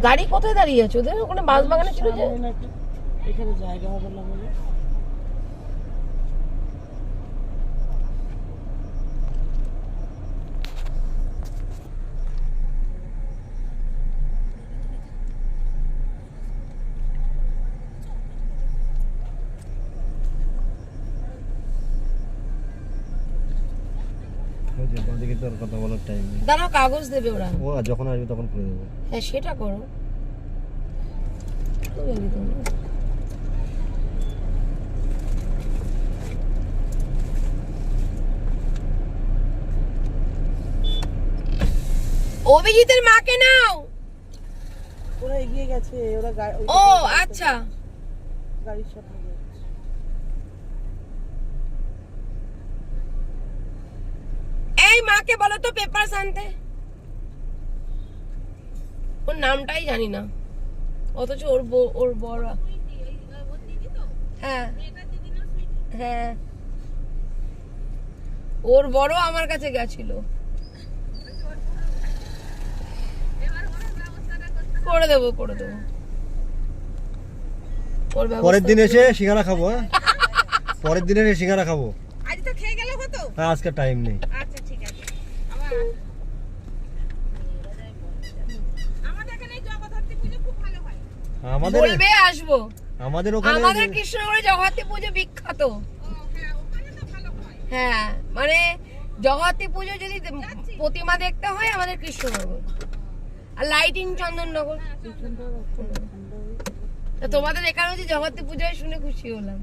গাড়ি কোথায় দাঁড়িয়ে আছে ওদের ওখানে? বাস বাগানে ছিল যে এখানে জায়গা হবে না বলে। কথা বলার টাইম নেই। দাঁড়াও, কাগজ দেবে ওরা। ও যখন আসবে তখন করে দেবো। হ্যাঁ সেটা করো। অভিজিতের মাকে নাও। ওরা এগিয়ে গেছে, ওরা ও আচ্ছা, গাড়ির সাথে যাচ্ছে। এই মাকে বলো তো পেপারস আনতে। ওর নামটাই জানি না, অথচ ওর বড়। হ্যাঁ হ্যাঁ, ওর বড় আমার কাছে গেছিল। করে দেবো করে দেবো। পরের দিন এসে সিঙ্গারা খাবো। হ্যাঁ পরের দিন এসে সিঙ্গারা খাবো। আজ তো খেয়ে গেলে হতো। হ্যাঁ আজকে টাইম নেই। আচ্ছা ঠিক আছে। আবার আমাদের এখানে জগদ্ধাত্রী পূজা খুব ভালো হয়। আমাদের বলবে আসবো। আমাদের ওখানে আমাদের কৃষ্ণনগরে জগদ্ধাত্রী পুজো বিখ্যাত। হ্যাঁ ওখানে তো ভালো হয়। হ্যাঁ মানে জগদ্ধাত্রী পুজো যদি প্রতিমা দেখতে হয় আমাদের কৃষ্ণনগর, আর লাইটিং চন্দননগর। তা তোমাদের এখানে হচ্ছে জগদ্ধাত্রী পুজো শুনে খুশি হলাম।